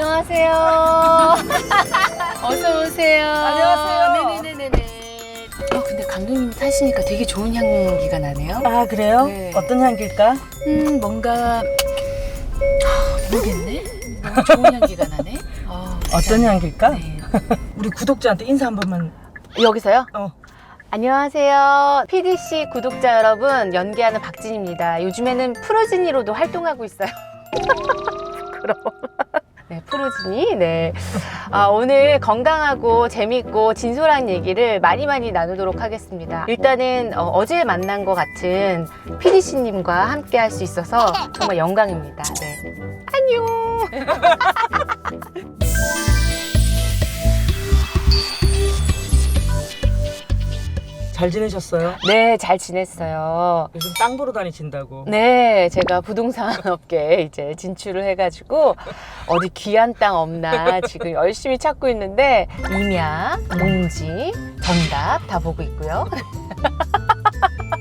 안녕하세요. 어서 오세요. 안녕하세요. 네네네네. 근데 감독님 타시니까 되게 좋은 향기가 나네요. 아, 그래요? 네. 어떤 향기일까? 뭔가 모르겠네. 너무 좋은 향기가 나네. 어떤 향기일까? 네. 우리 구독자한테 인사 한 번만. 여기서요? 어. 안녕하세요. PDC 구독자 여러분, 연기하는 박진입니다. 요즘에는 프로지니로도 활동하고 있어요. 부끄러워. 네, 프로지니. 네. 오늘 건강하고 재밌고 진솔한 얘기를 많이 나누도록 하겠습니다. 일단은 어제 만난 것 같은 PDC님과 함께 할 수 있어서 정말 영광입니다. 네. 안녕. 잘 지내셨어요? 네, 잘 지냈어요. 요즘 땅 보러 다니신다고. 네, 제가 부동산 업계에 이제 진출을 해가지고 어디 귀한 땅 없나 지금 열심히 찾고 있는데 임야, 몽지, 전답 다 보고 있고요.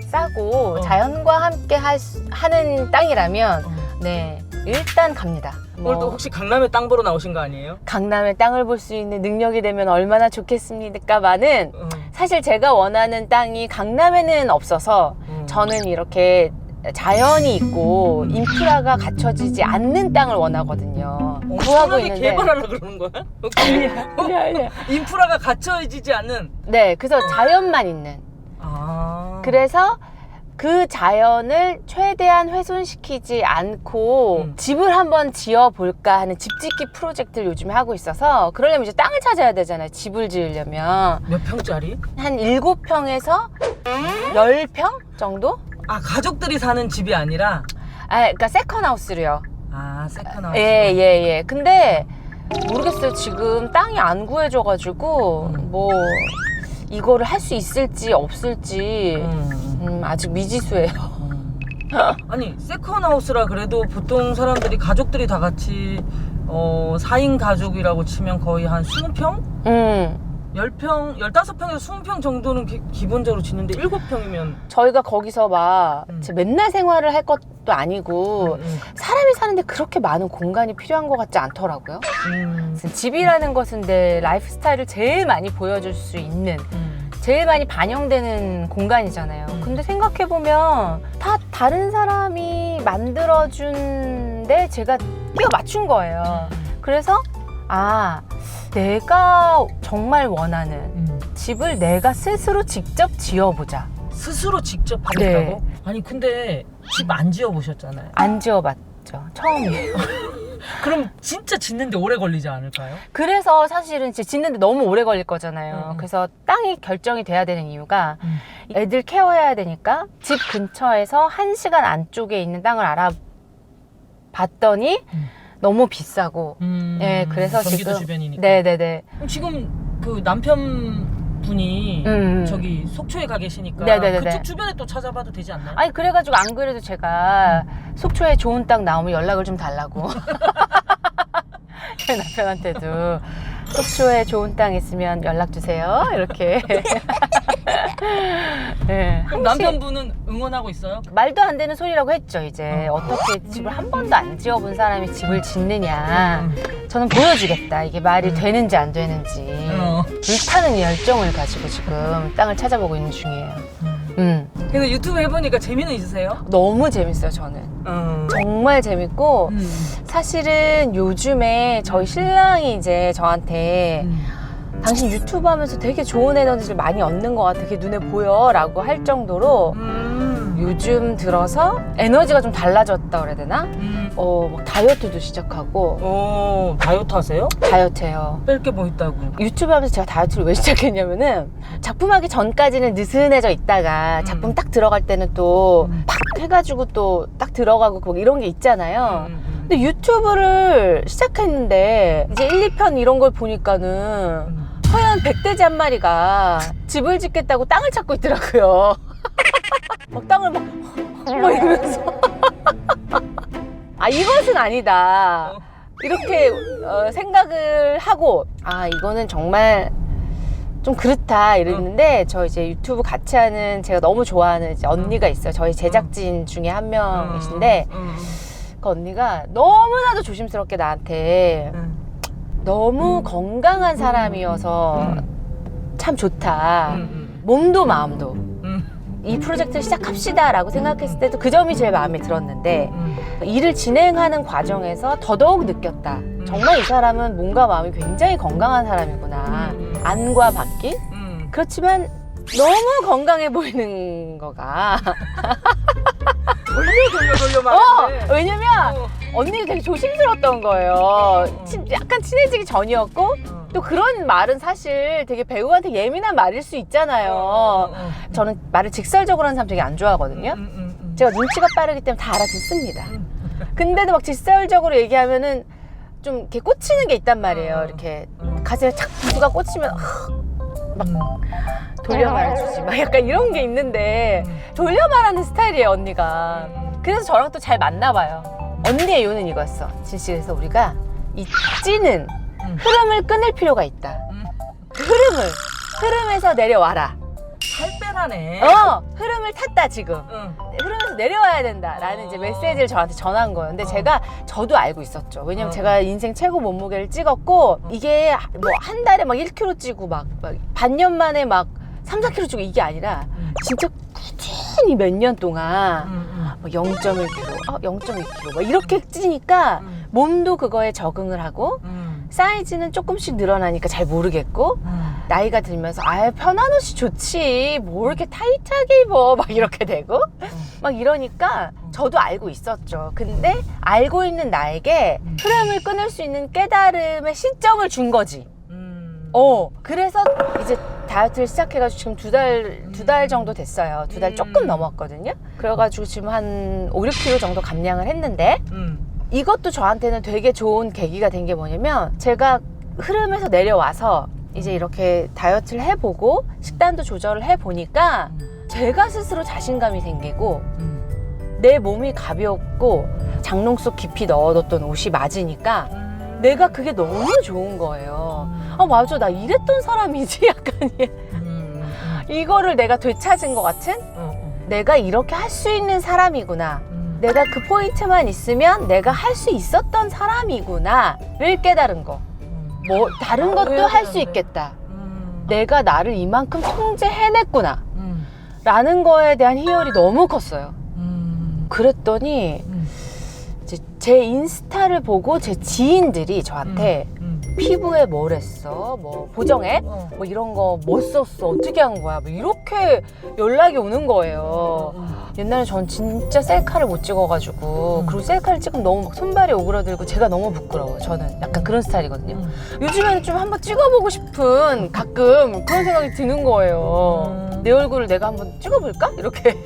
싸고 자연과 함께 하는 땅이라면 네, 일단 갑니다. 오늘 또 혹시 강남에 땅 보러 나오신 거 아니에요? 강남의 땅을 볼 수 있는 능력이 되면 얼마나 좋겠습니까마는 사실 제가 원하는 땅이 강남에는 없어서 저는 이렇게 자연이 있고 인프라가 갖춰지지 않는 땅을 원하거든요. 구하고 있는데 개발하려고 그러는 거야? 아니야. 인프라가 갖춰지지 않는. 네, 그래서 자연만 있는. 그래서 그 자연을 최대한 훼손시키지 않고 집을 한번 지어볼까 하는 집짓기 프로젝트를 요즘에 하고 있어서 그러려면 이제 땅을 찾아야 되잖아요. 집을 지으려면. 몇 평짜리? 한 7평에서 10평 정도? 아, 가족들이 사는 집이 아니라? 그러니까 세컨하우스로요. 아, 세컨하우스. 예. 근데 모르겠어요. 지금 땅이 안 구해져가지고 뭐 이거를 할 수 있을지 없을지 아직 미지수예요. 아니, 세컨하우스라 그래도 보통 사람들이 가족들이 다 같이 4인 가족이라고 치면 거의 한 20평? 10평, 15평에서 20평 정도는 기본적으로 짓는데 7평이면 저희가 거기서 막 맨날 생활을 할 것도 아니고 사람이 사는데 그렇게 많은 공간이 필요한 것 같지 않더라고요. 집이라는 것은 내 라이프 스타일을 제일 많이 보여줄 수 있는 제일 많이 반영되는 공간이잖아요. 근데 생각해보면 다 다른 사람이 만들어준데 제가 끼워 맞춘 거예요. 그래서 내가 정말 원하는 집을 내가 스스로 직접 지어보자. 스스로 직접 하겠다고? 네. 아니, 근데 집 안 지어보셨잖아요. 안 지어봤죠. 처음이에요. 그럼 진짜 짓는데 오래 걸리지 않을까요? 그래서 사실은 짓는데 너무 오래 걸릴 거잖아요. 그래서 땅이 결정이 돼야 되는 이유가 애들 케어해야 되니까 집 근처에서 1시간 안쪽에 있는 땅을 알아봤더니 너무 비싸고 예, 그래서 경기도 지금 주변이니까. 네네네. 그럼 지금 그 남편분이 저기 속초에 가 계시니까 네네네네. 그쪽 주변에 또 찾아봐도 되지 않나요? 아니 그래가지고 안 그래도 제가 속초에 좋은 땅 나오면 연락을 좀 달라고 저희 남편한테도 속초에 좋은 땅 있으면 연락 주세요 이렇게. 네, 그럼 남편분은 응원하고 있어요? 말도 안 되는 소리라고 했죠. 이제 어떻게 집을 한 번도 안 지어본 사람이 집을 짓느냐. 저는 보여주겠다. 이게 말이 되는지 안 되는지. 불타는 열정을 가지고 지금 땅을 찾아보고 있는 중이에요. 근데 유튜브 해보니까 재미는 있으세요? 너무 재밌어요, 저는. 정말 재밌고 사실은 요즘에 저희 신랑이 이제 저한테 당신 유튜브 하면서 되게 좋은 에너지를 많이 얻는 것 같아. 그게 눈에 보여 라고 할 정도로 요즘 들어서 에너지가 좀 달라졌다 그래야 되나? 막 다이어트도 시작하고. 다이어트 하세요? 다이어트해요. 뺄 게 뭐 있다고? 유튜브 하면서 제가 다이어트를 왜 시작했냐면은 작품하기 전까지는 느슨해져 있다가 작품 딱 들어갈 때는 또 팍 해가지고 또 딱 들어가고 뭐 이런 게 있잖아요. 근데 유튜브를 시작했는데 이제 1, 2편 이런 걸 보니까는 허연 백돼지 한 마리가 집을 짓겠다고 땅을 찾고 있더라고요. 막 땅을 막 이러면서 이것은 아니다 이렇게 생각을 하고 이거는 정말 좀 그렇다 이랬는데 저 이제 유튜브 같이 하는 제가 너무 좋아하는 이제 언니가 있어요. 저희 제작진 중에 한 명이신데 그 언니가 너무나도 조심스럽게 나한테 너무 건강한 사람이어서 참 좋다. 몸도 마음도. 이 프로젝트를 시작합시다 라고 생각했을 때도 그 점이 제일 마음에 들었는데 일을 진행하는 과정에서 더더욱 느꼈다. 정말 이 사람은 몸과 마음이 굉장히 건강한 사람이구나. 안과 밖이. 그렇지만 너무 건강해 보이는 거가. 돌려 말하는데. 왜냐면 언니가 되게 조심스러웠던 거예요. 약간 친해지기 전이었고 또 그런 말은 사실 되게 배우한테 예민한 말일 수 있잖아요. 저는 말을 직설적으로 하는 사람 되게 안 좋아하거든요. 제가 눈치가 빠르기 때문에 다 알아듣습니다. 근데도 막 직설적으로 얘기하면은 좀 이렇게 꽂히는 게 있단 말이에요. 이렇게 가슴에 착 부수가 꽂히면 막 돌려 말해주지 막 약간 이런 게 있는데 돌려 말하는 스타일이에요, 언니가. 그래서 저랑 또 잘 맞나 봐요. 언니의 이유는 이거였어. 진씨, 그래서 우리가 이 찌는 흐름을 끊을 필요가 있다. 그 흐름에서 내려와라. 살 빼라네. 흐름을 탔다 지금. 흐름에서 내려와야 된다라는 이제 메시지를 저한테 전한 거예요. 근데 저도 알고 있었죠. 왜냐면 제가 인생 최고 몸무게를 찍었고 이게 뭐 한 달에 막 1kg 찌고 막 반년 만에 막 3, 4kg 찌고 이게 아니라 진짜 꾸준히 몇 년 동안 0.1kg, 0.2kg 막 이렇게 찌니까 몸도 그거에 적응을 하고 사이즈는 조금씩 늘어나니까 잘 모르겠고 나이가 들면서 편한 옷이 좋지 뭐 이렇게 타이트하게 입어 막 이렇게 되고 막 이러니까 저도 알고 있었죠. 근데 알고 있는 나에게 흐름을 끊을 수 있는 깨달음의 시점을 준 거지. 그래서 이제 다이어트를 시작해가지고 지금 두 달 정도 됐어요. 2달 조금 넘었거든요. 그래가지고 지금 한 5, 6kg 정도 감량을 했는데 이것도 저한테는 되게 좋은 계기가 된 게 뭐냐면 제가 흐름에서 내려와서 이제 이렇게 다이어트를 해보고 식단도 조절을 해보니까 제가 스스로 자신감이 생기고 내 몸이 가볍고 장롱 속 깊이 넣어뒀던 옷이 맞으니까 내가 그게 너무 좋은 거예요. 맞아, 나 이랬던 사람이지. 약간 이거를 내가 되찾은 것 같은? 내가 이렇게 할 수 있는 사람이구나. 내가 그 포인트만 있으면 내가 할 수 있었던 사람이구나를 깨달은 거. 뭐 다른 것도 할 수 있겠다. 내가 나를 이만큼 통제해냈구나 라는 거에 대한 희열이 너무 컸어요. 그랬더니 이제 제 인스타를 보고 제 지인들이 저한테 피부에 뭘 했어? 뭐 보정액? 뭐 이런 거 뭐 썼어? 어떻게 한 거야? 뭐 이렇게 연락이 오는 거예요. 옛날에 전 진짜 셀카를 못 찍어가지고 그리고 셀카를 찍으면 너무 막 손발이 오그라들고 제가 너무 부끄러워요. 저는 약간 그런 스타일이거든요. 요즘에는 좀 한번 찍어보고 싶은 가끔 그런 생각이 드는 거예요. 내 얼굴을 내가 한번 찍어볼까? 이렇게.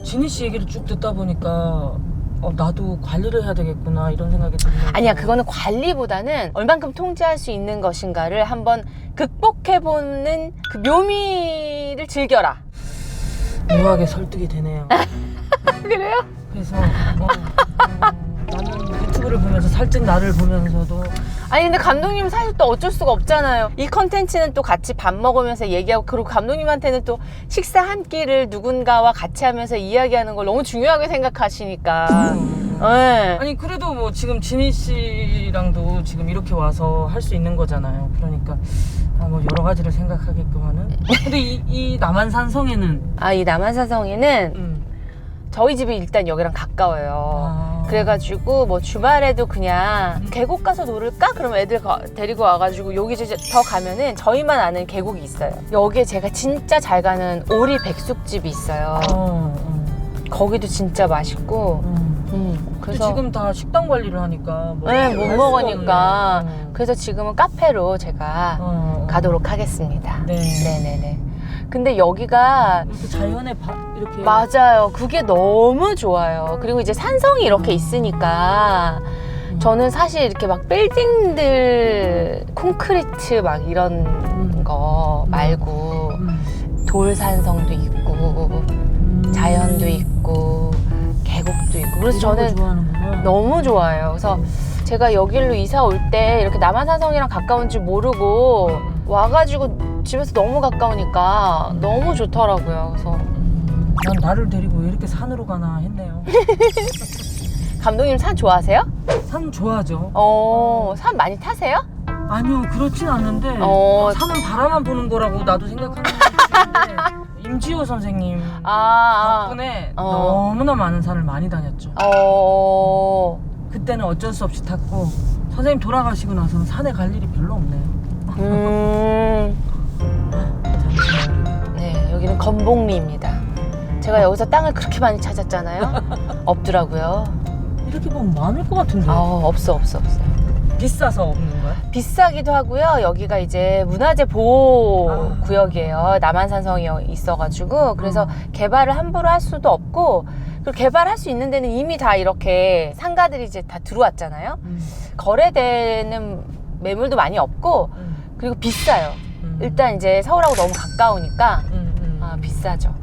진희 씨 얘기를 쭉 듣다 보니까 나도 관리를 해야 되겠구나 이런 생각이 드네요. 아니야, 그거는 관리보다는 얼만큼 통제할 수 있는 것인가를 한번 극복해보는 그 묘미를 즐겨라. 묘하게 설득이 되네요. 그래요? 그래서 나는 유튜브를 보면서 살찐 나를 보면서도 아니 근데 감독님은 사실 또 어쩔 수가 없잖아요. 이 컨텐츠는 또 같이 밥 먹으면서 얘기하고 그리고 감독님한테는 또 식사 한 끼를 누군가와 같이 하면서 이야기하는 걸 너무 중요하게 생각하시니까. 네. 아니 그래도 뭐 지금 진희 씨랑도 지금 이렇게 와서 할 수 있는 거잖아요. 그러니까 뭐 여러 가지를 생각하게끔 하는. 근데 이 남한산성에는 이 남한산성에는 저희 집이 일단 여기랑 가까워요. 그래가지고 뭐 주말에도 그냥 계곡 가서 놀을까? 그러면 애들 데리고 와가지고 여기 더 가면은 저희만 아는 계곡이 있어요. 여기에 제가 진짜 잘 가는 오리 백숙집이 있어요. 거기도 진짜 맛있고. 그래서 지금 다 식단 관리를 하니까 뭐 네, 못 먹으니까. 그래서 지금은 카페로 제가 가도록 하겠습니다. 네. 네네네. 근데 여기가 이렇게 자연의 이렇게 맞아요. 그게 너무 좋아요. 그리고 이제 산성이 이렇게 있으니까 저는 사실 이렇게 막 빌딩들 콘크리트 막 이런 거 말고 돌산성도 있고 자연도 있고 계곡도 있고 그래서 저는 너무 좋아요. 그래서 제가 여기로 이사 올 때 이렇게 남한산성이랑 가까운 줄 모르고 와가지고 집에서 너무 가까우니까 너무 좋더라고요. 그래서 난 나를 데리고 왜 이렇게 산으로 가나 했네요. 감독님 산 좋아하세요? 산 좋아하죠. 산 많이 타세요? 아니요, 그렇진 않는데 산은 바라만 보는 거라고 나도 생각하는 게 있는데 임지호 선생님 덕분에 너무나 많은 산을 많이 다녔죠. 그때는 어쩔 수 없이 탔고 선생님 돌아가시고 나서는 산에 갈 일이 별로 없네요. 네, 여기는 건봉리입니다. 제가 여기서 땅을 그렇게 많이 찾았잖아요. 없더라고요. 이렇게 보면 많을 것 같은데. 없어요. 비싸서 없는 거야? 비싸기도 하고요. 여기가 이제 문화재 보호 구역이에요. 남한산성이 있어가지고 그래서 개발을 함부로 할 수도 없고, 그리고 개발할 수 있는 데는 이미 다 이렇게 상가들이 이제 다 들어왔잖아요. 거래되는 매물도 많이 없고 그리고 비싸요. 일단 이제 서울하고 너무 가까우니까 비싸죠.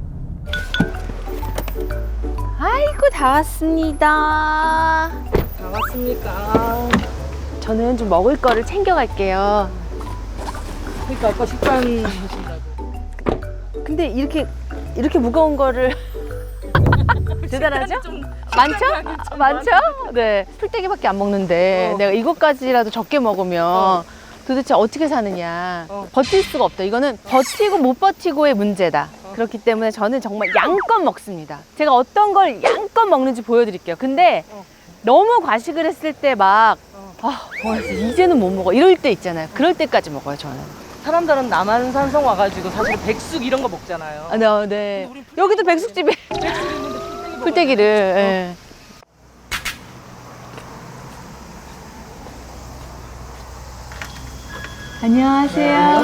아이고 다 왔습니다. 다 왔습니까? 저는 좀 먹을 거를 챙겨갈게요. 그러니까 아까 식단 하신다고. 근데 이렇게 무거운 거를 대단하죠? 많죠? 네. 풀떼기밖에 안 먹는데 내가 이것까지라도 적게 먹으면 도대체 어떻게 사느냐. 버틸 수가 없다. 이거는 버티고 못 버티고의 문제다. 그렇기 때문에 저는 정말 양껏 먹습니다. 제가 어떤 걸 양껏 먹는지 보여드릴게요. 근데 너무 과식을 했을 때 막 이제는 못 먹어 이럴 때 있잖아요. 그럴 때까지 먹어요. 저는. 사람들은 남한산성 와가지고 사실 백숙 이런 거 먹잖아요. 네. 여기도 백숙집에 풀떼기를. 네. 안녕하세요.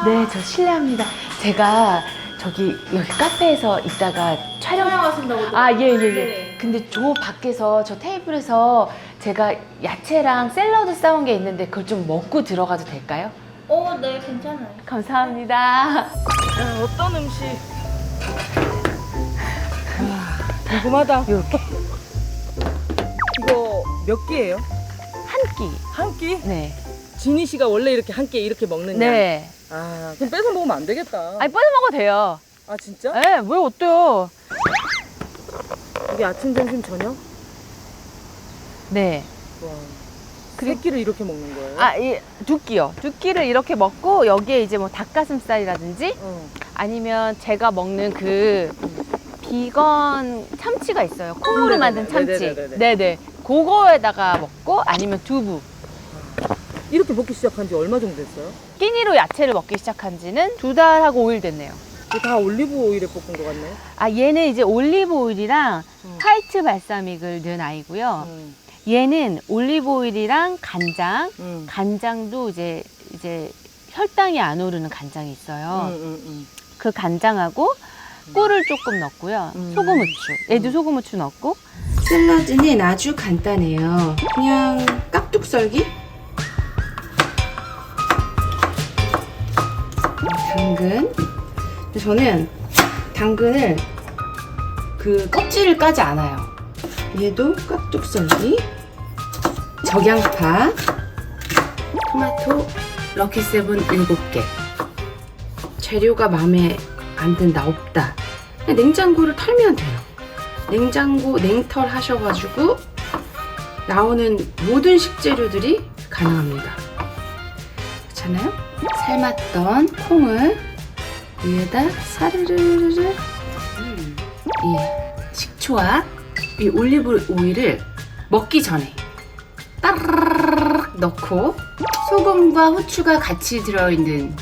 네, 저 실례합니다. 제가 여기 카페에서 있다가 촬영하신다고. 예. 근데 저 밖에서 저 테이블에서 제가 야채랑 샐러드 싸온 게 있는데 그걸 좀 먹고 들어가도 될까요? 네, 괜찮아요. 감사합니다. 어떤 음식? 궁금하다. 이렇게 이거 몇 끼예요? 한 끼. 한 끼? 네. 진희 씨가 원래 이렇게 한 끼 이렇게 먹는 양? 네. 그럼 뺏어 먹으면 안 되겠다. 아니 뻗어 먹어도 돼요. 아 진짜? 네, 왜 어때요? 이게 아침, 점심, 저녁? 네. 와. 세 끼를 이렇게 먹는 거예요? 두 끼요. 두 끼를 이렇게 먹고 여기에 이제 뭐 닭가슴살이라든지 아니면 제가 먹는 그 비건 참치가 있어요. 콩으로 만든 참치. 네네. 그거에다가 먹고 아니면 두부. 이렇게 먹기 시작한 지 얼마 정도 됐어요? 끼니로 야채를 먹기 시작한 지는 2달하고 5일 됐네요. 이거 다 올리브 오일에 볶은 거 같네? 얘는 이제 올리브 오일이랑 화이트 발사믹을 넣은 아이고요. 얘는 올리브 오일이랑 간장, 간장도 이제 혈당이 안 오르는 간장이 있어요. 그 간장하고 꿀을 조금 넣고요. 소금 후추. 얘도 소금 후추 넣고. 샐러드는 아주 간단해요. 그냥 깍둑썰기? 당근. 저는 당근을 그 껍질을 까지 않아요. 얘도 깍둑썰기. 적양파. 토마토 럭키세븐 7개. 재료가 마음에 안 든다, 없다. 그냥 냉장고를 털면 돼요. 냉장고 냉털 하셔가지고 나오는 모든 식재료들이 가능합니다. 그렇잖아요? 삶았던 콩을 위에다 사르르르르 이 식초와 이 올리브 오일을 먹기 전에 따르르르 넣고 소금과 후추가 같이 들어있는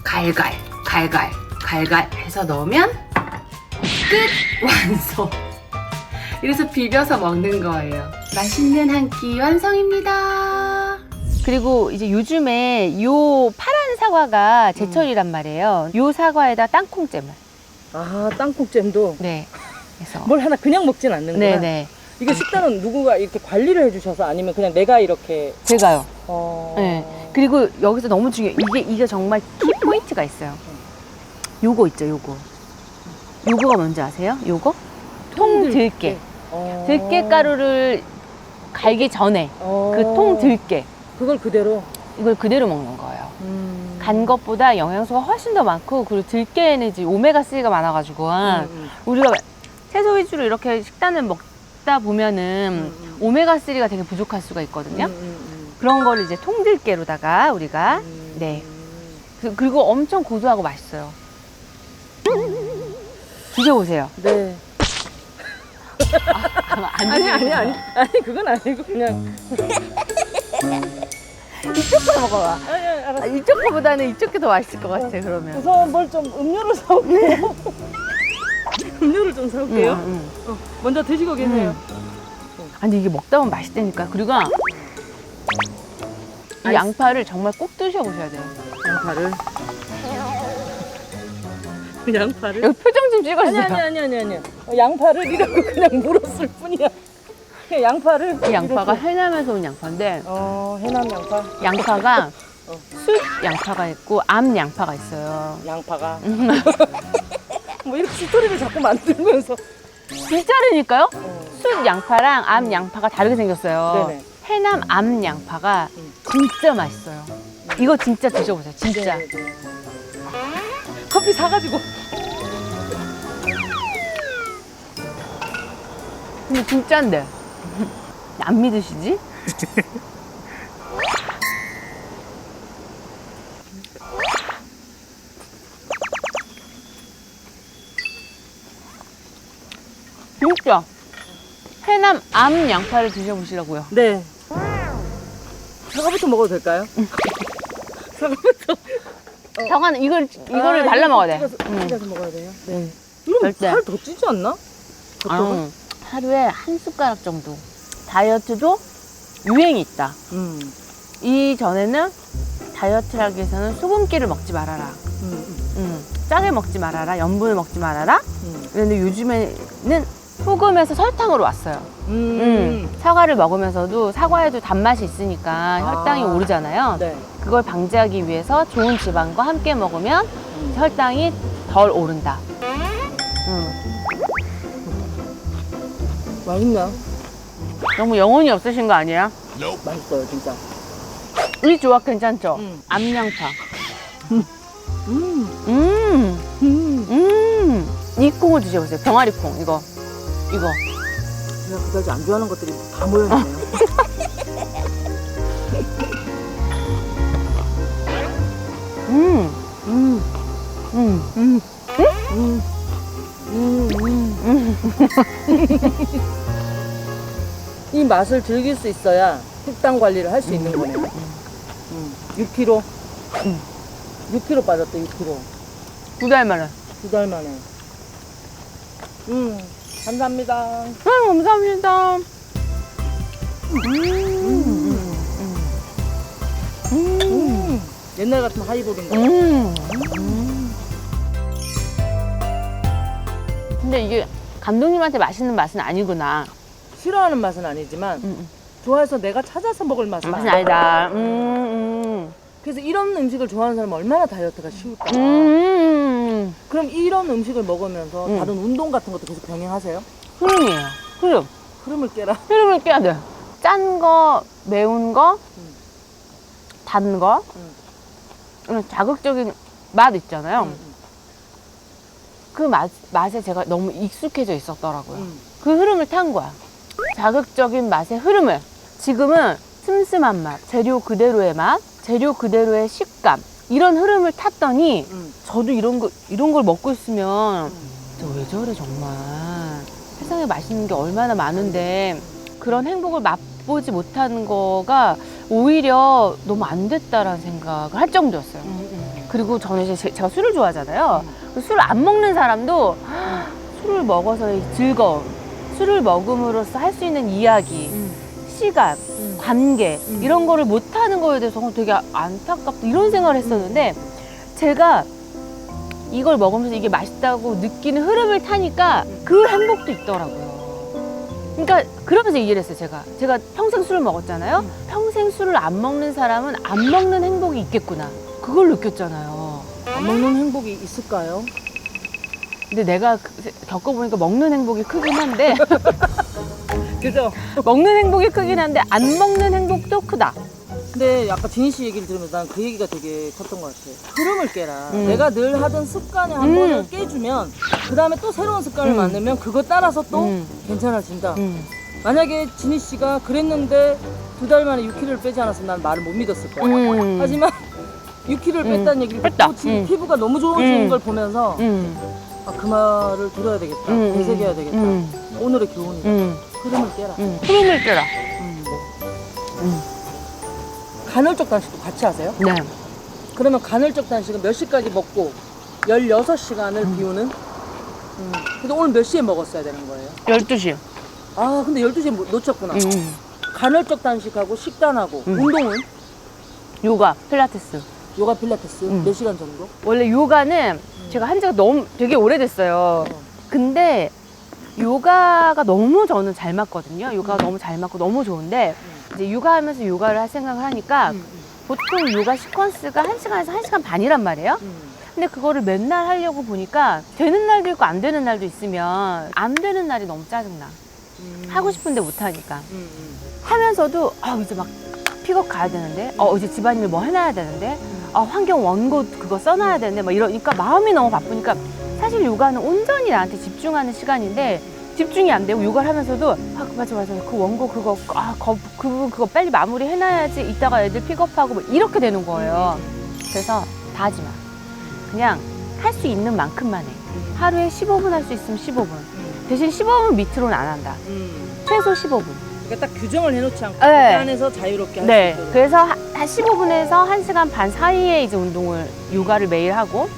갈갈 해서 넣으면 끝! 완성! 이래서 비벼서 먹는 거예요. 맛있는 한 끼 완성입니다. 그리고 이제 요즘에 요 파란 사과가 제철이란 말이에요. 요 사과에다 땅콩잼을. 땅콩잼도? 네. 그래서 뭘 하나 그냥 먹진 않는구나. 네네. 이거 식단은 누구가 이렇게 관리를 해주셔서 아니면 그냥 내가 이렇게? 제가요. 네. 그리고 여기서 너무 중요해요. 이게 정말 키포인트가 있어요. 요거 있죠, 요거. 요거가 뭔지 아세요? 요거? 통들깨. 들깨 가루를 갈기 전에 그 통들깨. 그걸 그대로? 이걸 그대로 먹는 거예요. 간 것보다 영양소가 훨씬 더 많고, 그리고 들깨에는 이제 오메가3가 많아가지고 우리가 채소 위주로 이렇게 식단을 먹다 보면은 오메가3가 되게 부족할 수가 있거든요. 그런 거를 이제 통들깨로다가 우리가 네. 그리고 엄청 고소하고 맛있어요. 드셔보세요. 네. 아니 그건 아니고 그냥 이쪽 거 먹어봐. 아니 알았어. 이쪽 거보다는 이쪽 게 더 맛있을 것 같아. 그러면. 우선 뭘 좀 음료를 사올게요. 음료를 좀 사올게요. 먼저 드시고 계세요. 아니 이게 먹다 보면 맛있다니까. 그리고 이 양파를 정말 꼭 드셔보셔야 돼요. 양파를. 양파를? 여기 표정 좀 찍어주세요. 아니. 양파를 이라고 그냥 물었을 뿐이야. 그냥 양파를. 이 양파가 이렇게. 해남에서 온 양파인데 해남 양파. 양파가 쑥 양파가 있고 암 양파가 있어요. 양파가. 뭐 이렇게 스토리를 자꾸 만들면서. 진짜라니까요? 쑥 양파랑 암 양파가 다르게 생겼어요. 네네. 해남 암 양파가 진짜 맛있어요. 이거 진짜 드셔보세요. 진짜. 네. 커피 사가지고. 근데 진짜인데. 안 믿으시지? 진짜. 해남 암 양파를 드셔보시라고요. 네. 사과부터 먹어도 될까요? 사과부터. 사과는 이거를 발라 먹어야 돼. 찍어서 먹어야 돼요? 네. 그럼 절대. 살 더 찌지 않나? 아, 하루에 한 숟가락 정도. 다이어트도 유행이 있다. 이전에는 다이어트를 하기 위해서는 소금기를 먹지 말아라. 짜게 먹지 말아라. 염분을 먹지 말아라. 그런데 요즘에는 소금에서 설탕으로 왔어요. 사과를 먹으면서도 사과에도 단맛이 있으니까 혈당이 오르잖아요. 네. 그걸 방지하기 위해서 좋은 지방과 함께 먹으면 혈당이 덜 오른다. 맛있나? 너무 영혼이 없으신 거 아니에요? 맛있어요, 진짜. 이 조합 괜찮죠? 음. 암양파. 음. 이 콩을 드셔보세요. 병아리 콩, 이거. 제가 그다지 안 좋아하는 것들이 다 모여있네요. 이 맛을 즐길 수 있어야 식단 관리를 할 수 있는 거네요. 6kg. 6kg 빠졌대, 6kg. 2달 만에. 2달 만에. 감사합니다. 감사합니다. 옛날 같은 하이볼인가? 근데 이게 감독님한테 맛있는 맛은 아니구나. 싫어하는 맛은 아니지만 좋아해서 내가 찾아서 먹을 맛은 맛은 아니다. 아니다. 그래서 이런 음식을 좋아하는 사람은 얼마나 다이어트가 쉬울까? 그럼 이런 음식을 먹으면서 다른 운동 같은 것도 계속 병행하세요? 흐름이에요. 흐름. 흐름을 깨라. 흐름을 깨야 돼. 짠 거, 매운 거, 단 거, 이런 자극적인 맛 있잖아요. 그 맛에 제가 너무 익숙해져 있었더라고요. 그 흐름을 탄 거야. 자극적인 맛의 흐름을. 지금은 슴슴한 맛, 재료 그대로의 맛, 재료 그대로의 식감, 이런 흐름을 탔더니 저도 이런 걸 먹고 있으면 저 왜 저래 정말. 세상에 맛있는 게 얼마나 많은데 그런 행복을 맛보지 못하는 거가 오히려 너무 안 됐다라는 생각을 할 정도였어요. 그리고 저는 이제 제가 술을 좋아하잖아요. 술을 안 먹는 사람도 술을 먹어서의 즐거움, 술을 먹음으로써 할 수 있는 이야기, 시간, 관계 이런 거를 못하는 거에 대해서 되게 안타깝다 이런 생각을 했었는데 제가 이걸 먹으면서 이게 맛있다고 느끼는 흐름을 타니까 그 행복도 있더라고요. 그러니까 그러면서 이해를 했어요. 제가 평생 술을 먹었잖아요. 평생 술을 안 먹는 사람은 안 먹는 행복이 있겠구나. 그걸 느꼈잖아요. 안 먹는 행복이 있을까요? 근데 내가 겪어보니까 먹는 행복이 크긴 한데 그죠? 먹는 행복이 크긴 한데 안 먹는 행복도 크다. 근데 아까 진희 씨 얘기를 들으면서 난 그 얘기가 되게 컸던 것 같아요. 흐름을 깨라. 내가 늘 하던 습관에 한 번을 깨주면 그 다음에 또 새로운 습관을 만들면 그거 따라서 또 괜찮아진다. 만약에 진희 씨가 그랬는데 2달 만에 6kg를 빼지 않았으면 난 말을 못 믿었을 거야. 하지만 6kg를 뺐다는 얘기를 뺐다. 듣고 진희 피부가 너무 좋아지는 걸 보면서 아, 그 말을 들어야 되겠다. 되새겨야 되겠다. 오늘의 교훈이다. 흐름을 깨라. 흐름을 깨라. 간헐적 단식도 같이 하세요? 네. 그러면 간헐적 단식은 몇 시까지 먹고 16시간을 비우는? 근데 오늘 몇 시에 먹었어야 되는 거예요? 12시. 아 근데 12시에 놓쳤구나. 간헐적 단식하고 식단하고 운동은? 요가, 필라테스. 요가 필라테스 몇 시간 정도? 원래 요가는 제가 한 지가 너무 되게 오래됐어요. 근데 요가가 너무 저는 잘 맞거든요. 요가가 너무 잘 맞고 너무 좋은데 이제 육아하면서 요가를 할 생각을 하니까 보통 요가 시퀀스가 1시간에서 1시간 반이란 말이에요. 근데 그거를 맨날 하려고 보니까 되는 날도 있고 안 되는 날도 있으면 안 되는 날이 너무 짜증나. 하고 싶은데 못 하니까. 하면서도 이제 막 픽업 가야 되는데 이제 집안일 뭐 해놔야 되는데 환경 원고 그거 써놔야 되는데 막 이러니까 마음이 너무 바쁘니까 사실 요가는 온전히 나한테 집중하는 시간인데 집중이 안 되고 요가를 하면서도 맞아 그 원고 그거 그 부분 그거 빨리 마무리 해놔야지 이따가 애들 픽업하고 뭐 이렇게 되는 거예요. 그래서 다 하지 마. 그냥 할 수 있는 만큼만 해. 하루에 15분 할 수 있으면 15분. 대신 15분 밑으로는 안 한다. 최소 15분. 그러니까 딱 규정을 해놓지 않고 그 네. 안에서 자유롭게 할 수 네. 있도록. 그래서 한 15분에서 1시간 반 사이에 이제 운동을 요가를 매일 하고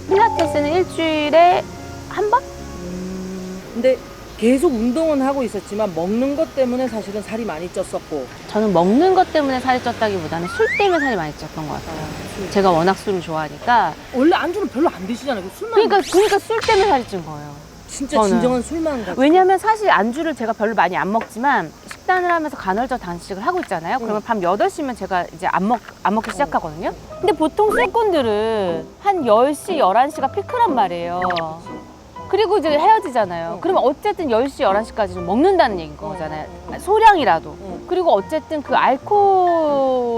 필라테스는 일주일에 한 번? 근데 계속 운동은 하고 있었지만 먹는 것 때문에 사실은 살이 많이 쪘었고. 저는 먹는 것 때문에 살이 쪘다기보다는 술 때문에 살이 많이 쪘던 것 같아요. 제가 워낙 술을 좋아하니까. 원래 안주는 별로 안 드시잖아요. 술만. 그러니까 술 때문에 살이 찐 거예요. 진짜 저는. 진정한 술만 가지고. 왜냐면 사실 안주를 제가 별로 많이 안 먹지만 식단을 하면서 간헐적 단식을 하고 있잖아요. 그러면 밤 8시면 제가 이제 안 먹기 시작하거든요. 근데 보통 술꾼들은 한 10시, 11시가 피크란 말이에요. 그리고 이제 헤어지잖아요. 그러면 어쨌든 10시, 11시까지는 먹는다는 얘기인 거잖아요. 소량이라도. 그리고 어쨌든 그 알코올이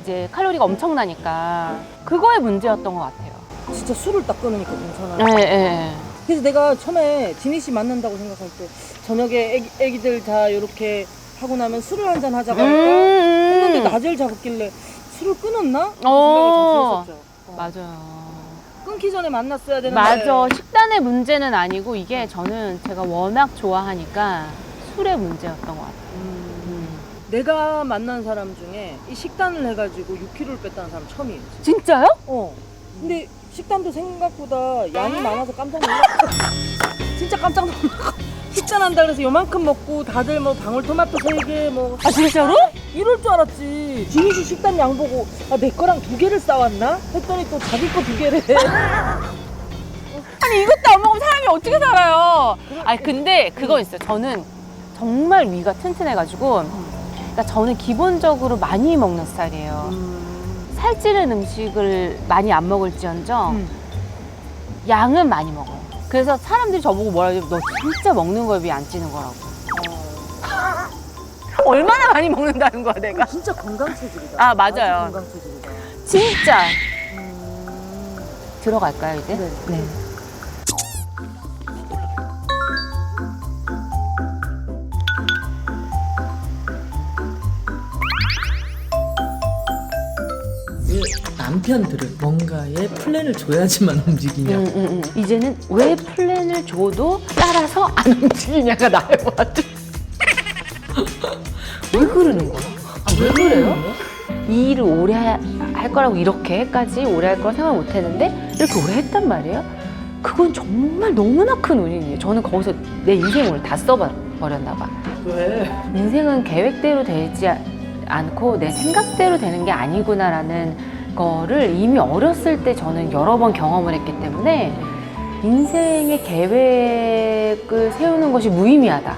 이제 칼로리가 엄청나니까 그거의 문제였던 것 같아요. 진짜 술을 딱 끊으니까 괜찮아요. 네. 그래서 내가 처음에 진희 씨 만난다고 생각할 때 저녁에 애기들 다 이렇게 하고 나면 술을 한잔 하자고 하니까 했는데 낮을 잡았길래 술을 끊었나? 생각을 좀 했었죠. 맞아요. 끊기 전에 만났어야 되는데. 맞아. 식단의 문제는 아니고 이게 저는 제가 워낙 좋아하니까 술의 문제였던 것 같아요. 내가 만난 사람 중에 이 식단을 해가지고 6kg를 뺐다는 사람 처음이에요. 진짜요? 근데 식단도 생각보다 양이 많아서 깜짝 놀랐어. 진짜 깜짝 놀랐어. 식단한다 그래서 요만큼 먹고 다들 뭐 방울토마토 3개 뭐. 진짜로? 이럴 줄 알았지. 진희 씨 식단 양 보고 내 거랑 2개를 싸왔나? 했더니 또 자기 거 2개를 해. 아니 이것도 안 먹으면 사람이 어떻게 살아요? 아니 근데 그거 있어요. 저는 정말 위가 튼튼해가지고 그러니까 저는 기본적으로 많이 먹는 스타일이에요. 살찌는 음식을 많이 안 먹을지언정 양은 많이 먹어요. 그래서 사람들이 저보고 뭐라 하지? 너 진짜 먹는 거에 비해 안 찌는 거라고. 얼마나 많이 먹는다는 거야 내가. 진짜 건강 체질이다. 아 맞아요. 아주 건강 체질이다. 진짜. 들어갈까요 이제? 네. 남편들은 뭔가의 플랜을 줘야지만 움직이냐. 이제는 왜 플랜을 줘도 따라서 안 움직이냐가 나의 와드. 왜 그러는 거야? 왜 그래요? 이 일을 오래 할 거라고 이렇게까지 오래 할 거라 생각 못 했는데 이렇게 오래 했단 말이에요? 그건 정말 너무나 큰 운이에요. 저는 거기서 내 인생을 다 써버렸나 봐. 왜? 인생은 계획대로 되지 않고 내 생각대로 되는 게 아니구나라는 거를 이미 어렸을 때 저는 여러 번 경험을 했기 때문에 인생의 계획을 세우는 것이 무의미하다.